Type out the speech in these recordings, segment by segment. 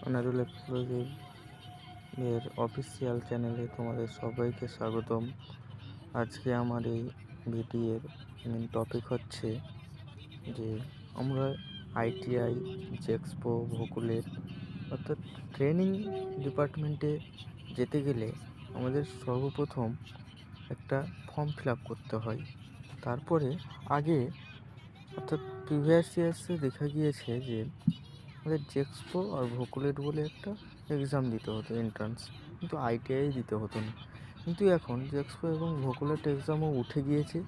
আনারুল এর অফিসিয়াল চ্যানেলে তোমাদের সবাইকে স্বাগতম। আজকে আমার এই ভিডিওর মেন টপিক হচ্ছে যে আমরা আইটিআই, জেক্সপো, ভোকুলের অর্থাৎ ট্রেনিং ডিপার্টমেন্টে যেতে গেলে আমাদের সর্বপ্রথম একটা ফর্ম ফিল আপ করতে হয়। তারপরে আগে অর্থাৎ প্রিভিয়াস ইয়ার্সে দেখা গিয়েছে যে আমাদের জেক্সপো আর ভোকুলেট বলে একটা এক্সাম দিতে হতো এন্ট্রান্স, কিন্তু আইটিআই দিতে হতো না। কিন্তু এখন জেক্সপো এবং ভোকুলেট এক্সামও উঠে গিয়েছে।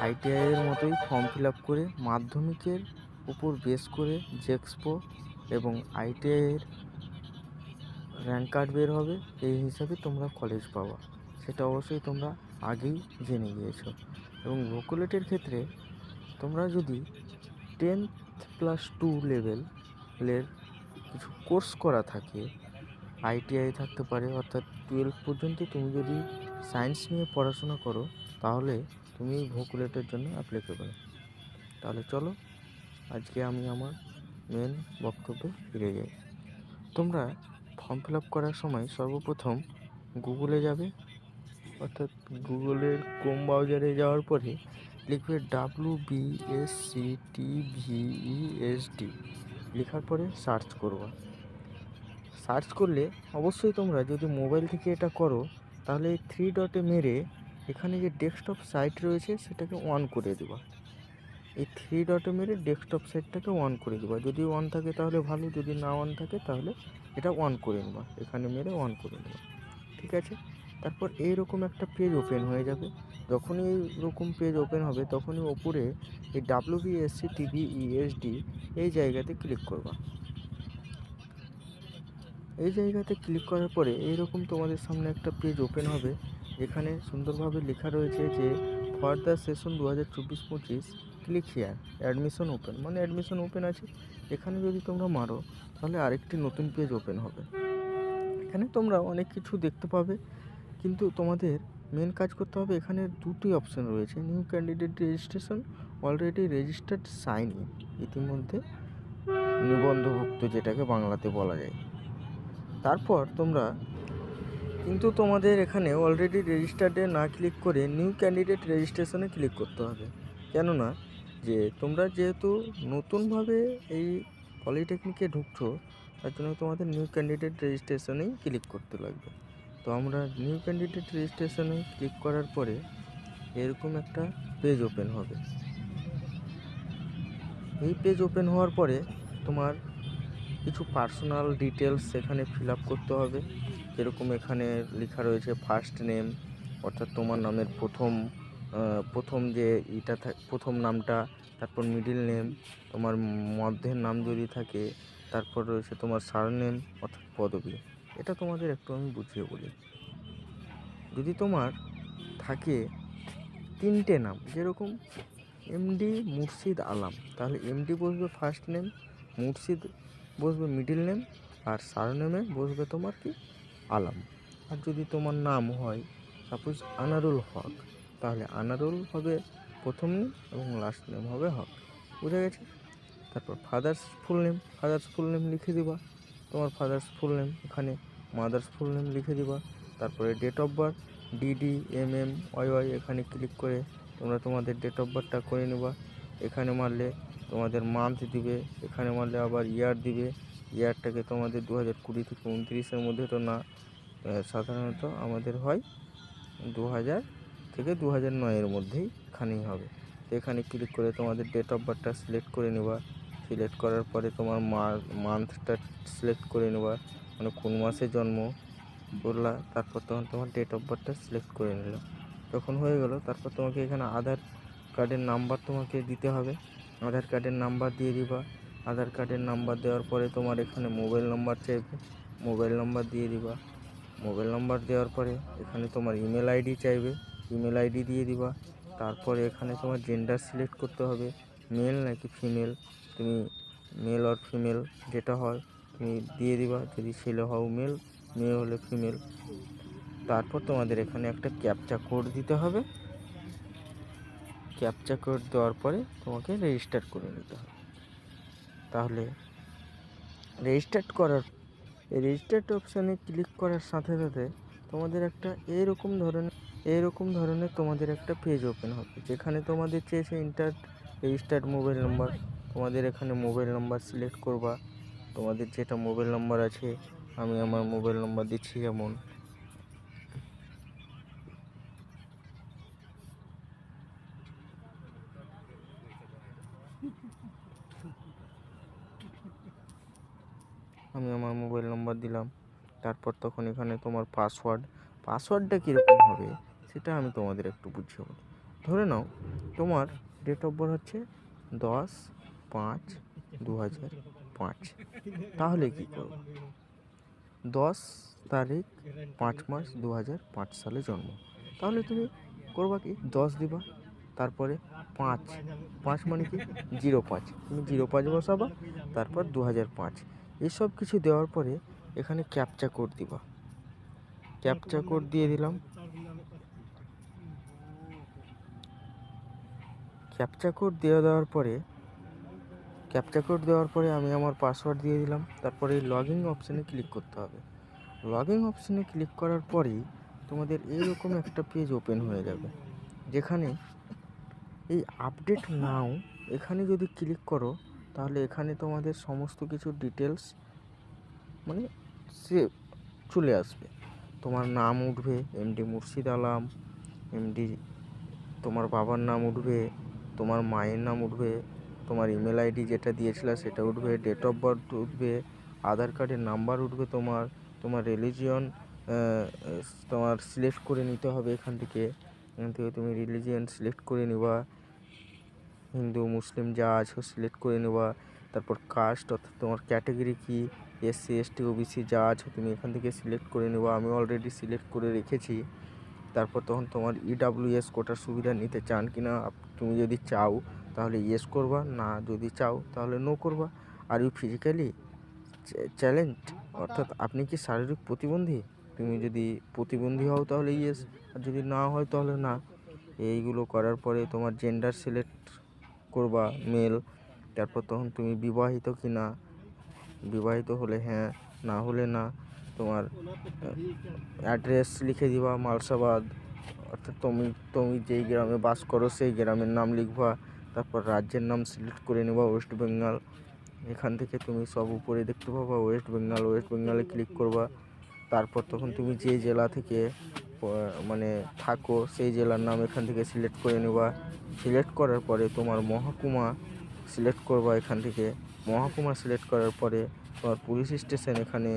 আইটিআইয়ের মতোই ফর্ম ফিল আপ করে মাধ্যমিকের উপর বেস করে জেক্সপো এবং আইটিআইয়ের র্যাঙ্ক কার্ড বের হবে, এই হিসাবে তোমরা কলেজ পাওয়া। সেটা অবশ্যই তোমরা আগেই জেনে গিয়েছো। এবং ভোকুলেটের ক্ষেত্রে তোমরা যদি 10+2 লেভেলের কিছু কোর্স করা থাকে, আইটিআই থাকতে পারে, অর্থাৎ 12 পর্যন্ত তুমি যদি সায়েন্স নিয়ে পড়াশোনা করো তাহলে তুমি ভোকুলেটের জন্য অ্যাপ্লিকেবল। তাহলে চলো আজকে আমি আমার মেন বক্তব্যে ফিরে যাই। তোমরা ফর্ম ফিল আপ করার সময় সর্বপ্রথম গুগলে যাবে, অর্থাৎ গুগলের ক্রোম ব্রাউজারে যাওয়ার পরে লিখবে WBSCTVESD, লেখার পরে সার্চ করবা। সার্চ করলে অবশ্যই তোমরা যদি মোবাইল থেকে এটা করো তাহলে এই 3 ডটে মেরে এখানে যে ডেস্কটপ সাইট রয়েছে সেটাকে অন করে দেবা। এই 3 ডটে মেরে ডেস্কটপ সাইটটাকে অন করে দেবা। যদি অন থাকে তাহলে ভালো, যদি না অন থাকে তাহলে এটা অন করে নেবা, এখানে মেরে অন করে নেবা। ঠিক আছে, তারপর এইরকম একটা পেজ ওপেন হয়ে যাবে। যখনই এইরকম পেজ ওপেন হবে তখনই ওপরে এই WBSCTVESD এই জায়গাতে ক্লিক করবা। এই জায়গাতে ক্লিক করার পরে এইরকম তোমাদের সামনে একটা পেজ ওপেন হবে, যেখানে সুন্দরভাবে লেখা রয়েছে যে for the session 2024-25 click here, admission open, মানে অ্যাডমিশন ওপেন আছে। এখানে যদি তোমরা মারো তাহলে আরেকটি নতুন পেজ ওপেন হবে। এখানে তোমরা অনেক কিছু দেখতে পাবে, কিন্তু তোমাদের মেন কাজ করতে হবে। এখানে দুটি অপশান রয়েছে, new candidate registration, already registered, sign in, ইতিমধ্যে নিবন্ধভুক্ত যেটাকে বাংলাতে বলা যায়। তারপর তোমরা কিন্তু তোমাদের এখানে অলরেডি রেজিস্টার্ডে না ক্লিক করে নিউ ক্যান্ডিডেট রেজিস্ট্রেশনে ক্লিক করতে হবে। কেননা যে তোমরা যেহেতু নতুনভাবে এই পলিটেকনিকে ঢুকছো, তার জন্য তোমাদের নিউ ক্যান্ডিডেট রেজিস্ট্রেশনেই ক্লিক করতে লাগবে। তো আমরা নিউ ক্যান্ডিডেট রেজিস্ট্রেশনে ক্লিক করার পরে এরকম একটা পেজ ওপেন হবে। এই পেজ ওপেন হওয়ার পরে তোমার কিছু পার্সোনাল ডিটেলস এখানে ফিল আপ করতে হবে। যেরকম এখানে লেখা রয়েছে ফার্স্ট নেম, অর্থাৎ তোমার নামের প্রথম যে প্রথম নামটা, তারপর মিডিল নেম, তোমার মধ্যের নাম যদি থাকে, তারপর রয়েছে তোমার সারনেম অর্থাৎ পদবী। এটা তোমাদের একটু আমি বুঝিয়ে বলি। যদি তোমার থাকে 3টে নাম, যেরকম এমডি মুর্শিদ আলম, তাহলে এমডি বসবে ফার্স্ট নেম, মুর্শিদ বসবে মিডিল নেম, আর সারনেমে বসবে তোমার কি আলম। আর যদি তোমার নাম হয় সাপোজ আনারুল হক, তাহলে আনারুল হবে প্রথম নেম এবং লাস্ট নেম হবে হক। বুঝা গেছে? তারপর ফাদার্স ফুল নেম লিখে দিবা, তোমার ফাদার্স ফুল নেম, এখানে মাদার্স ফুল নেম লিখে দিবা। তারপরে ডেট অফ বার্থ DDMMYY, এখানে ক্লিক করে তোমরা তোমাদের ডেট অফ বার্থটা করে নেবা। এখানে মারলে তোমাদের মান্থ দিবে, এখানে মারলে আবার ইয়ার দিবে। ইয়ারটাকে তোমাদের 2020 থেকে 29-এর মধ্যে তো না, সাধারণত আমাদের হয় 2000 থেকে 2009-এর মধ্যেই এখানেই হবে। তো এখানে ক্লিক করে তোমাদের ডেট অফ বার্থটা সিলেক্ট করে নেবা। সিলেক্ট করার পরে তোমার মান্থটা সিলেক্ট করে নেবা, মানে কোন মাসে জন্ম বললা, তারপর তখন তোমার ডেট অফ বার্থটা সিলেক্ট করে নিল। যখন হয়ে গেল তারপর তোমাকে এখানে আধার কার্ডের নাম্বার তোমাকে দিতে হবে, আধার কার্ডের নাম্বার দিয়ে দিবা। আধার কার্ডের নাম্বার দেওয়ার পরে তোমার এখানে মোবাইল নাম্বার চাইবে, মোবাইল নাম্বার দিয়ে দিবা। মোবাইল নাম্বার দেওয়ার পরে এখানে তোমার ইমেল আইডি চাইবে, ইমেল আইডি দিয়ে দিবা। তারপরে এখানে তোমার জেন্ডার সিলেক্ট করতে হবে, মেল নাকি ফিমেল। তুমি মেল আর ফিমেল যেটা হয় তুমি দিয়ে দিবা, যদি ছেলে হও মেল, মেয়ে হলে ফিমেল। তারপর তোমাদের এখানে একটা ক্যাপচা কোড দিতে হবে। ক্যাপচা কোড দেওয়ার পরে তোমাকে রেজিস্টার করে নিতে হবে। তাহলে রেজিস্টার্ড করার রেজিস্টার্ড অপশানে ক্লিক করার সাথে সাথে তোমাদের একটা এইরকম ধরনের তোমাদের একটা পেজ ওপেন হবে, যেখানে তোমাদের চেয়েছে ইন্টার রেজিস্টার্ড মোবাইল নাম্বার। তোমাদের এখানে মোবাইল নাম্বার সিলেক্ট করবা, তোমাদের যেটা মোবাইল নাম্বার আছে। আমি আমার মোবাইল নাম্বার দিচ্ছি, যেমন আমি আমার মোবাইল নাম্বার দিলাম। তারপর তখন এখানে তোমার পাসওয়ার্ডটা কীরকম হবে সেটা আমি তোমাদের একটু বুঝিয়ে বলি। ধরে নাও তোমার ডেট অফ বার্থ হচ্ছে 10/5/2005। তাহলে কি করবো? 10 তারিখ 5 মাস 2005 সালে জন্ম। তাহলে তুমি করবা কি, 10 দিবা, তারপরে 5 মানে কি 05, তুমি 05 বসাবা, তারপর 2005। এসব কিছু দেওয়ার পরে এখানে ক্যাপচা কোড দিবা। ক্যাপচা কোড দিয়ে দিলাম। ক্যাপচা কোড দেওয়ার পরে আমি আমার পাসওয়ার্ড দিয়ে দিলাম। তারপরে লগ ইন অপশানে ক্লিক করতে হবে। লগ ইন অপশানে ক্লিক করার পরেই তোমাদের এইরকম একটা পেজ ওপেন হয়ে যাবে, যেখানে এই আপডেট নাও এখানে যদি ক্লিক করো, তাহলে এখানে তোমাদের সমস্ত কিছু ডিটেলস মানে সে চলে আসবে। তোমার নাম উঠবে এমডি মুর্শিদ আলম, এমডি তোমার বাবার নাম উঠবে, তোমার মায়ের নাম উঠবে, তোমার ইমেল আইডি যেটা দিয়েছিলা সেটা উঠবে, ডেট অফ বার্থ উঠবে, আধার কার্ডের নাম্বার উঠবে, তোমার রিলিজিয়ন তোমার সিলেক্ট করে নিতে হবে। এখান থেকে তুমি রিলিজিয়ন সিলেক্ট করে নেবা, হিন্দু মুসলিম যা আছো সিলেক্ট করে নেবা। তারপর কাস্ট অর্থাৎ তোমার ক্যাটাগরি কি, এসসি এসটি ওবিসি যা আছো তুমি এখান থেকে সিলেক্ট করে নেবা। আমি অলরেডি সিলেক্ট করে রেখেছি। তারপর তখন তোমার ইডাব্লিউএস কোটার সুবিধা নিতে চান কি না, তুমি যদি চাও তাহলে ইয়েস করবা, না যদি চাও তাহলে নো করবা। আর ইউ ফিজিক্যালি চ্যালেঞ্জ, অর্থাৎ আপনি কি শারীরিক প্রতিবন্ধী, তুমি যদি প্রতিবন্ধী হও তাহলে ইয়েস, আর যদি না হয় তাহলে না। এইগুলো করার পরে তোমার জেন্ডার সিলেক্ট করবা, মেল। তারপর তখন তুমি বিবাহিত কি না, বিবাহিত হলে হ্যাঁ, না হলে না। তোমার অ্যাড্রেস লিখে দিবা মালসাবাদ, অর্থাৎ তুমি যেই গ্রামে বাস করো সেই গ্রামের নাম লিখবা। তারপর রাজ্যের নাম সিলেক্ট করে নেবা, ওয়েস্ট বেঙ্গল। এখান থেকে তুমি সব উপরে দেখতে পাবা ওয়েস্ট বেঙ্গলে ক্লিক করবা। তারপর তখন তুমি যে জেলা থেকে মানে থাকো সেই জেলার নাম এখান থেকে সিলেক্ট করে নেবা। সিলেক্ট করার পরে তোমার মহকুমা সিলেক্ট করবা। এখান থেকে মহকুমা সিলেক্ট করার পরে তোমার পুলিশ স্টেশন এখানে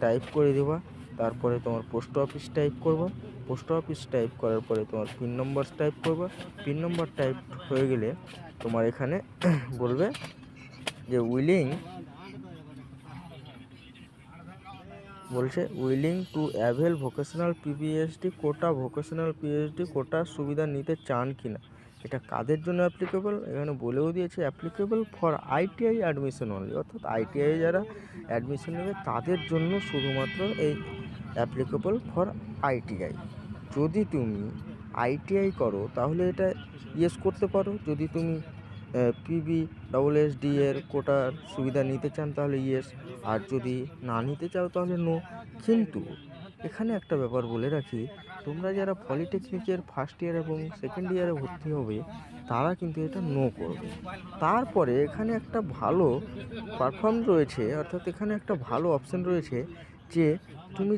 টাইপ করে দেবা। তারপরে তোমার পোস্ট অফিস টাইপ করবা। পোস্ট অফিস টাইপ করার পরে তোমার পিন নম্বর টাইপ করবা। পিন নম্বর টাইপ হয়ে গেলে তোমার এখানে বলবে যে willing to avail vocational PhD কোটার সুবিধা নিতে চান কি না। এটা কাদের জন্য অ্যাপ্লিকেবল, এখানে বলেও দিয়েছে applicable for ITI admission only, অর্থাৎ আইটিআই যারা অ্যাডমিশন নেবে তাদের জন্য শুধুমাত্র এই অ্যাপ্লিকেবল ফর আইটিআই। যদি তুমি আইটিআই করো তাহলে এটা ইয়েস করতে পারো। যদি তুমি PBSSD এর কোটার সুবিধা নিতে চান তাহলে ইয়েস, আর যদি না নিতে চাও তাহলে নো। কিন্তু এখানে একটা ব্যাপার বলে রাখি, তোমরা যারা পলিটেকনিকের ফার্স্ট ইয়ার এবং সেকেন্ড ইয়ারে ভর্তি হবে তারা কিন্তু এটা নো করবে। তারপরে এখানে একটা ভালো পারফর্ম রয়েছে, অর্থাৎ এখানে একটা ভালো অপশান রয়েছে যে তুমি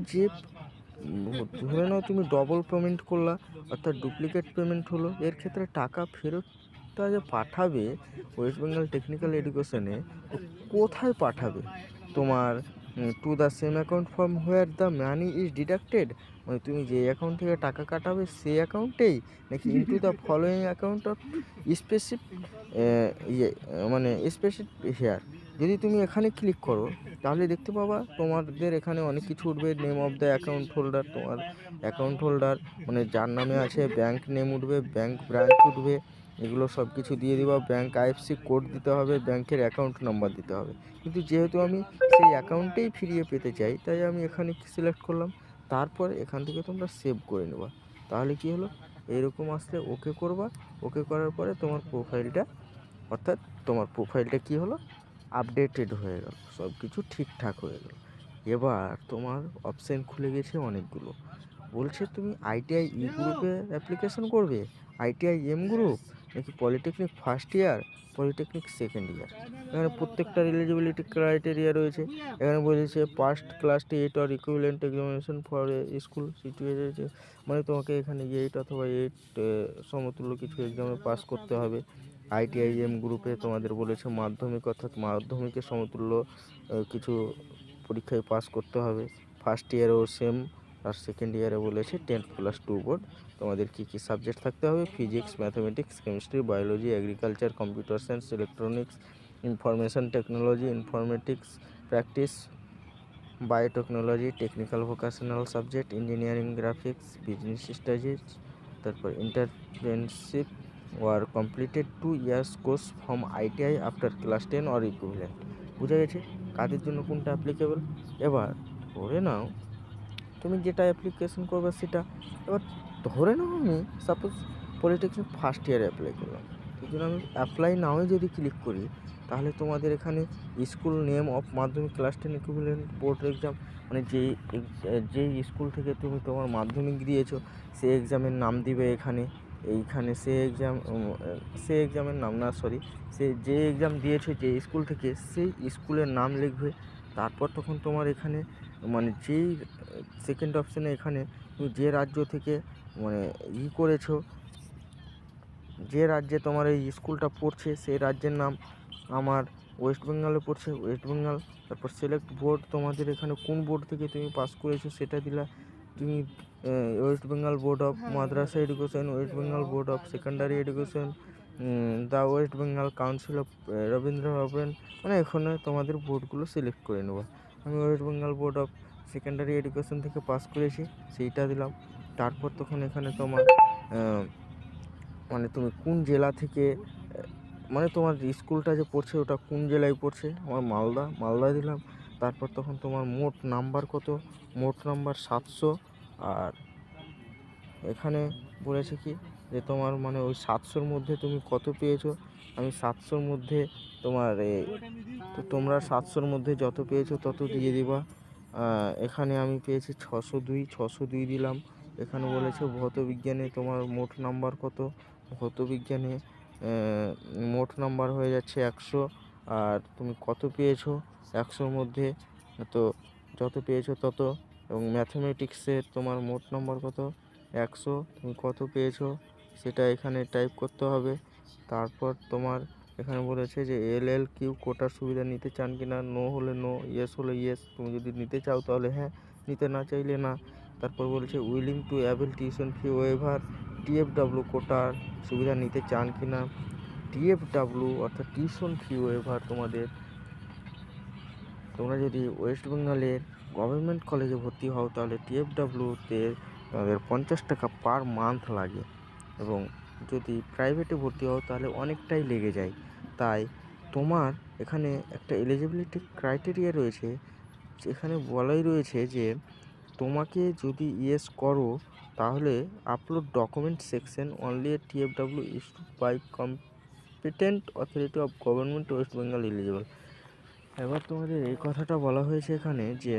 ধরে নাও তুমি ডবল পেমেন্ট করলা, অর্থাৎ ডুপ্লিকেট পেমেন্ট হলো, এর ক্ষেত্রে টাকা ফেরতটা যে পাঠাবে ওয়েস্ট বেঙ্গল টেকনিক্যাল এডুকেশনে, কোথায় পাঠাবে? তোমার to the same account from where the money is deducted, মানে তুমি যে অ্যাকাউন্ট থেকে টাকা কাটাবে সেই অ্যাকাউন্টেই, নাকি into the following account of specific here. যদি তুমি এখানে ক্লিক করো তাহলে দেখতে পাবা তোমাদের এখানে অনেক কিছু উঠবে। Name of the account holder, তোমার অ্যাকাউন্ট হোল্ডার মানে যার নামে আছে, ব্যাংক নেম উঠবে, ব্যাংক ব্রাঞ্চ উঠবে, এগুলো সব কিছু দিয়ে দিবা। ব্যাংক আইএফসি কোড দিতে হবে, ব্যাংকের অ্যাকাউন্ট নাম্বার দিতে হবে। কিন্তু যেহেতু আমি সেই অ্যাকাউন্টেই ফিরিয়ে পেতে চাই তাই আমি এখানে সিলেক্ট করলাম। তারপর এখান থেকে তোমরা সেভ করে নেবা। তাহলে কি হলো, এইরকম আসলে ওকে করবা। ওকে করার পরে তোমার প্রোফাইলটা কি হলো, আপডেটেড হয়ে গেল, সব কিছু ঠিকঠাক হয়ে গেল। এবার তোমার অপশান খুলে গেছে অনেকগুলো। বলছে তুমি আইটিআই ই গ্রুপে অ্যাপ্লিকেশন করবে, আইটিআই এম গ্রুপ, নাকি polytechnic first year, polytechnic second year. এখানে প্রত্যেকটার এলিজিবিলিটি ক্রাইটেরিয়া রয়েছে। এখানে বলেছে past class 8 or equivalent examination for a school situated, মানে তোমাকে এখানে 8 অথবা 8 সমতুল্য কিছু এক্সামে পাস করতে হবে। আইটিআই এম গ্রুপে তোমাদের বলেছে মাধ্যমিক, অর্থাৎ মাধ্যমিকের সমতুল্য কিছু পরীক্ষায় পাস করতে হবে। ফার্স্ট ইয়ারেও সেম, আর সেকেন্ড ইয়ারে বলেছে 10+2 বোর্ড। তোমাদের কী কী সাবজেক্ট থাকতে হবে: physics, mathematics, chemistry, biology, agriculture, computer science, electronics, information technology, informatics practice, biotechnology, technical vocational subject, engineering, graphics, business studies. তারপর internship were completed 2 years course from ITI after class 10 or equivalent. বুঝা গেছে কাদের জন্য কোনটা applicable. এবার ধরে নাও তুমি যেটা application করবে সেটা, এবার ধরে নাও আমি সাপোজ পলিটেকনিক ফার্স্ট ইয়ারে অ্যাপ্লাই করলাম, সেই জন্য আমি অ্যাপ্লাই নাও যদি ক্লিক করি, তাহলে তোমাদের এখানে স্কুল নেম অফ মাধ্যমিক ক্লাস 10 ইকুইভ্যালেন্ট বোর্ড এক্সাম, মানে যেই স্কুল থেকে তুমি তোমার মাধ্যমিক দিয়েছো সেই এক্সামের নাম দিবে এখানে। এইখানে সে এক্সামের নাম না, সরি, সে যে এক্সাম দিয়েছে যে স্কুল থেকে, সেই স্কুলের নাম লিখবে। তারপর তখন তোমার এখানে মানে যেই সেকেন্ড অপশানে এখানে তুমি যে রাজ্য থেকে মানে করেছো, যে রাজ্যে তোমার এই স্কুলটা পড়ছে সেই রাজ্যের নাম। আমার ওয়েস্ট বেঙ্গলে পড়ছে, ওয়েস্ট বেঙ্গল। তারপর সিলেক্ট বোর্ড, তোমাদের এখানে কোন বোর্ড থেকে তুমি পাস করেছো সেটা দিলা। তুমি West Bengal board of Madrasa education, West Bengal board of secondary education, the West Bengal council of Rabindra ভবন, মানে এখানে তোমাদের বোর্ডগুলো সিলেক্ট করে নেবো। আমি West Bengal board of secondary education থেকে পাস করেছি, সেইটা দিলাম। তারপর তখন এখানে তোমার মানে তুমি কোন জেলা থেকে, মানে তোমার স্কুলটা যে পড়ছে ওটা কোন জেলায় পড়ছে, আমার মালদা দিলাম। তারপর তখন তোমার মোট নাম্বার কত, মোট নাম্বার 700। আর এখানে বলেছে কি যে তোমার মানে ওই 700-র মধ্যে তুমি কত পেয়েছো। আমি 700-র মধ্যে তোমার তো তোমরা 700-র মধ্যে যত পেয়েছো তত দিয়ে দিবা। এখানে আমি পেয়েছি 602 দিলাম। এখানে বলেছে ভৌতবিজ্ঞানে তোমার মোট নাম্বার কত, ভৌতবিজ্ঞানে মোট নাম্বার হয়ে যাচ্ছে 100। আর তুমি কত পেয়েছো 100-র মধ্যে, তো যত পেয়েছো তত। এবং ম্যাথামেটিক্সের তোমার মোট নাম্বার কত, 100, তুমি কত পেয়েছো সেটা এখানে টাইপ করতে হবে। তারপর তোমার এখানে বলেছে যে LLQ কোটার সুবিধা নিতে চান কি না, নো হলে নো, ইয়েস হলে ইয়েস। তুমি যদি নিতে চাও তাহলে হ্যাঁ, নিতে না চাইলে না। তারপর বলেছে willing to avail tuition fee waiver, TFW কোটার সুবিধা নিতে চান কি না। TFW অর্থাৎ টিউশন ফি ওয়েভার, তোমরা যদি ওয়েস্ট বেঙ্গলের গভর্নমেন্ট কলেজে ভর্তি হও তাহলে TFWতে তোমাদের 50 টাকা পার মান্থ লাগে, এবং যদি প্রাইভেটে ভর্তি হও তাহলে অনেকটাই লেগে যায়। তাই তোমার এখানে একটা এলিজিবিলিটি ক্রাইটেরিয়া রয়েছে, এখানে বলাই রয়েছে যে তোমাকে যদি ইয়েস করো তাহলে upload document section only a TFW issued by competent authority of government West Bengal eligible. এবার তোমাদের এই কথাটা বলা হয়েছে এখানে যে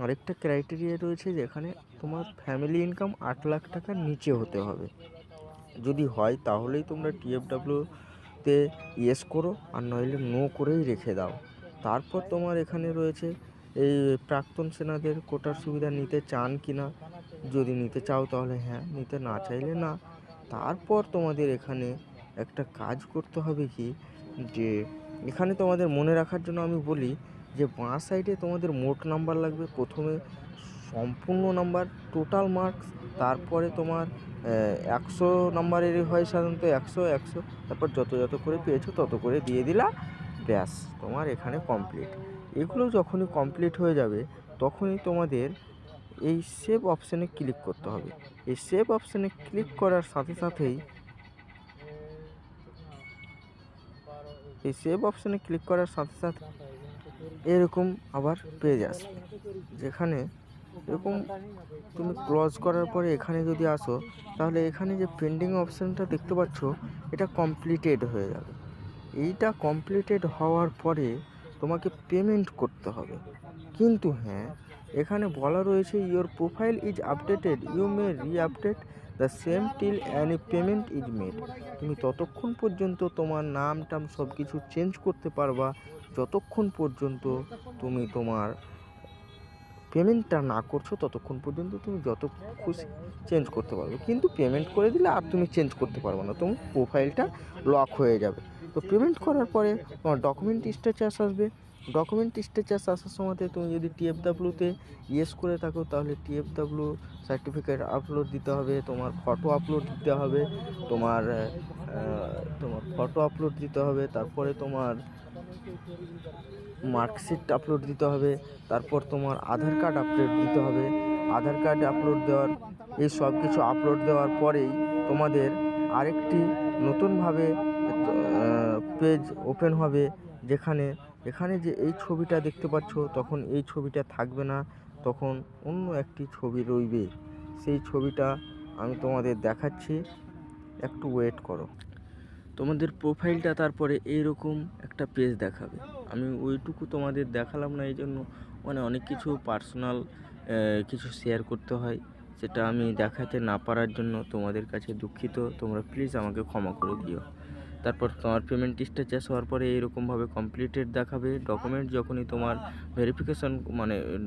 আরেকটা ক্রাইটেরিয়া রয়েছে, যেখানে তোমার ফ্যামিলি ইনকাম 8 লাখ টাকার নিচে হতে হবে। যদি হয় তাহলেই তোমরা TFWতে ইয়েস করো, আর নইলে নো করেই রেখে দাও। তারপর তোমার এখানে রয়েছে এই প্রাক্তন সেনাদের কোটার সুবিধা নিতে চান কি না। যদি নিতে চাও তাহলে হ্যাঁ, নিতে না চাইলে না। তারপর তোমাদের এখানে একটা কাজ করতে হবে কি, যে এখানে তোমাদের মনে রাখার জন্য আমি বলি যে বাঁ সাইডে তোমাদের মোট নাম্বার লাগবে, প্রথমে সম্পূর্ণ নাম্বার, টোটাল মার্কস। তারপরে তোমার 100 নাম্বারেরই হয় সাধারণত, 100, তারপর যত করে পেয়েছো তত করে দিয়ে দিলা, ব্যাস তোমার এখানে কমপ্লিট। এগুলো যখনই কমপ্লিট হয়ে যাবে তখনই তোমাদের এই সেভ অপশানে ক্লিক করতে হবে। এই সেভ অপশানে ক্লিক করার সাথে সাথেই এরকম আবার পেজ আসবে, যেখানে এরকম তুমি ক্লোজ করার পরে এখানে যদি আসো তাহলে এখানে যে পেন্ডিং অপশানটা দেখতে পাচ্ছ এটা কমপ্লিটেড হয়ে যাবে। এইটা কমপ্লিটেড হওয়ার পরে তোমাকে পেমেন্ট করতে হবে। কিন্তু হ্যাঁ, এখানে বলা রয়েছে your profile is updated, you may reupdate the same till any payment is made. তুমি ততক্ষণ পর্যন্ত তোমার নাম টাম সব কিছু চেঞ্জ করতে পারবা যতক্ষণ পর্যন্ত তুমি তোমার পেমেন্টটা না করছো, ততক্ষণ পর্যন্ত তুমি যত খুশি চেঞ্জ করতে পারবে। কিন্তু পেমেন্ট করে দিলে আর তুমি চেঞ্জ করতে পারবে না, তোমার প্রোফাইলটা লক হয়ে যাবে। তো পেমেন্ট করার পরে তোমার ডকুমেন্ট স্ট্যাটাস আসবে। ডকুমেন্ট স্ট্যাটাস আসার সময়তে তুমি যদি টিএফডাব্লিউতে ইয়েস করে থাকো তাহলে টিএফডাব্লিউ সার্টিফিকেট আপলোড দিতে হবে, তোমার ফটো আপলোড দিতে হবে, তোমার ফটো আপলোড দিতে হবে, তারপরে তোমার মার্কশিট আপলোড দিতে হবে, তারপর তোমার আধার কার্ড আপলোড দিতে হবে। আধার কার্ড আপলোড দেওয়ার এই সব কিছু আপলোড দেওয়ার পরেই তোমাদের আরেকটি নতুনভাবে পেজ ওপেন হবে, এখানে যে এই ছবিটা দেখতে পাচ্ছ তখন এই ছবিটা থাকবে না, তখন অন্য একটি ছবি রইবে। সেই ছবিটা আমি তোমাদের দেখাচ্ছি, একটু ওয়েট করো। তোমাদের প্রোফাইলটা তারপরে এইরকম একটা পেজ দেখাবে। আমি ওইটুকু তোমাদের দেখালাম না, এই জন্য অনেক কিছু পার্সোনাল কিছু শেয়ার করতে হয়, সেটা আমি দেখাতে না পারার জন্য তোমাদের কাছে দুঃখিত। তোমরা প্লিজ আমাকে ক্ষমা করে দিও। তারপর তোমার পেমেন্ট স্ট্যাটাস হওয়ার পরে এইরকমভাবে কমপ্লিটেড দেখাবে। ডকুমেন্ট যখনই তোমার ভেরিফিকেশন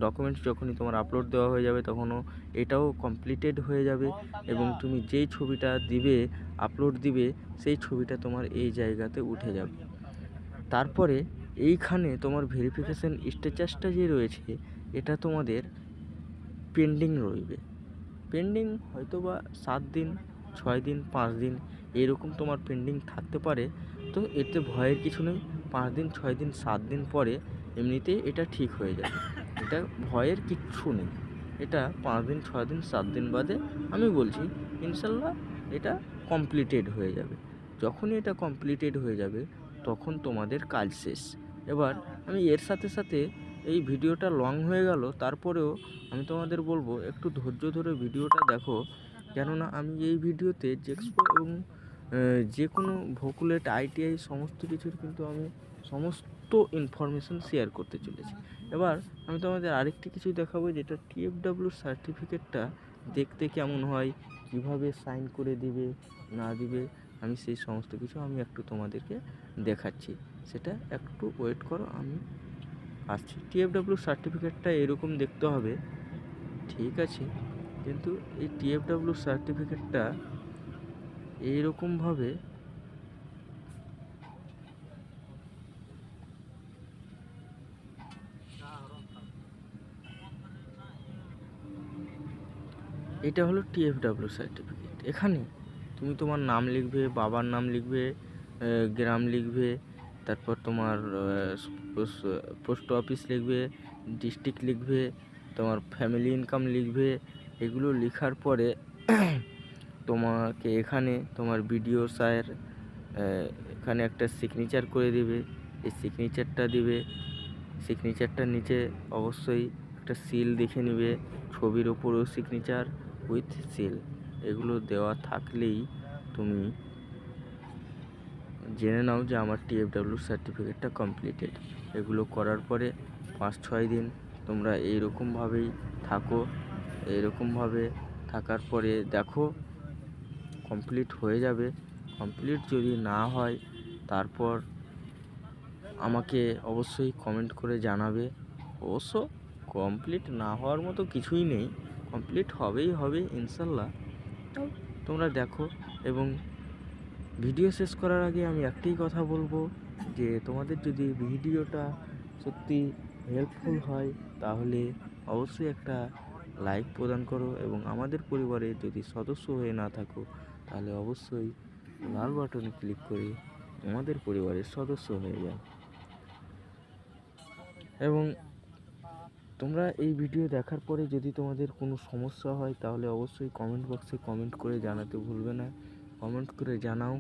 ডকুমেন্টস যখনই তোমার আপলোড দেওয়া হয়ে যাবে তখনও এটাও কমপ্লিটেড হয়ে যাবে, এবং তুমি যেই ছবিটা আপলোড দিবে সেই ছবিটা তোমার এই জায়গাতে উঠে যাবে। তারপরে এইখানে তোমার ভেরিফিকেশন স্ট্যাটাসটা যে রয়েছে এটা তোমাদের পেন্ডিং রইবে। পেন্ডিং হয়তো বা 7 দিন, 6 দিন, 5 দিন এরকম তোমার পেন্ডিং থাকতে পারে। তো এতে ভয়ের কিছু নেই, 5 দিন, 6 দিন, 7 দিন পরে এমনিতেই এটা ঠিক হয়ে যাবে। এটা ভয়ের কিচ্ছু নেই। এটা 5 দিন, 6 দিন, 7 দিন বাদে আমি বলছি ইনশাল্লাহ এটা কমপ্লিটেড হয়ে যাবে। যখনই এটা কমপ্লিটেড হয়ে যাবে তখন তোমাদের কাজ শেষ। এবার আমি এর সাথে সাথে এই ভিডিওটা লং হয়ে গেল, তারপরেও আমি তোমাদের বলবো একটু ধৈর্য ধরে ভিডিওটা দেখো, কেননা আমি এই ভিডিওতে জেক্সপো এবং যে কোনো ভোকুলেট আইটিআই সমস্ত কিছুর কিন্তু আমি সমস্ত ইনফরমেশান শেয়ার করতে চলেছি। এবার আমি তোমাদের আরেকটি কিছু দেখাবো, যেটা টিএফডাব্লিউ সার্টিফিকেটটা দেখতে কেমন হয়, কিভাবে সাইন করে দিবে না দিবে, আমি সেই সমস্ত কিছু আমি একটু তোমাদেরকে দেখাচ্ছি। সেটা একটু ওয়েট করো, আমি আসছি। টিএফডাব্লিউ সার্টিফিকেটটা এরকম দেখতে হবে, ঠিক আছে, কিন্তু এই টিএফডাব্লিউ সার্টিফিকেটটা এইরকমভাবে এটা হলো টিএফডাব্লিউ সার্টিফিকেট। এখানে তুমি তোমার নাম লিখবে, বাবার নাম লিখবে, গ্রাম লিখবে, তারপর তোমার পোস্ট অফিস লিখবে, ডিস্ট্রিক্ট লিখবে, তোমার ফ্যামিলি ইনকাম লিখবে। এগুলো লেখার পরে তোমাকে এখানে তোমার বিডিও স্যার এখানে একটা সিগনেচার করে দেবে। এই সিগনেচারটা দিবে, সিগনেচারটার নিচে অবশ্যই একটা সিল দেখে নেবে, ছবির ওপরেও সিগনেচার উইথ সিল। এগুলো দেওয়া থাকলেই তুমি জেনে নাও যে আমার টিএফডাব্লিউ সার্টিফিকেটটা কমপ্লিটেড। এগুলো করার পরে 5-6 দিন তোমরা এইরকমভাবেই থাকো। এইরকমভাবে থাকার পরে দেখো কমপ্লিট হয়ে যাবে। কমপ্লিট যদি না হয় তারপর আমাকে অবশ্যই কমেন্ট করে জানাবে। অবশ্য কমপ্লিট না হওয়ার মতো কিছুই নেই, কমপ্লিট হবেই হবে ইনশাল্লাহ। তোমরা দেখো, এবং ভিডিও শেষ করার আগে আমি একটাই কথা বলবো যে তোমাদের যদি ভিডিওটা সত্যি হেল্পফুল হয় তাহলে অবশ্যই একটা লাইক প্রদান করো, এবং আমাদের পরিবারে যদি সদস্য হয়ে না থাকো তাহলে অবশ্যই লাল বাটনে ক্লিক করে আমাদের পরিবারের সদস্য হয়ে যাও। এবং তোমরা এই ভিডিও দেখার পরে যদি তোমাদের কোনো সমস্যা হয় তাহলে অবশ্যই কমেন্ট বক্সে কমেন্ট করে জানাতে ভুলবে না। কমেন্ট করে জানাও,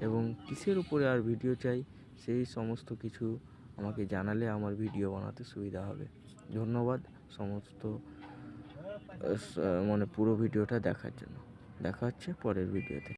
এবং কিসের উপরে আর ভিডিও চাই সেই সমস্ত কিছু আমাকে জানালে আমার ভিডিও বানাতে সুবিধা হবে। ধন্যবাদ সমস্ত পুরো ভিডিওটা দেখার জন্য। দেখা হচ্ছে পরের ভিডিওতে।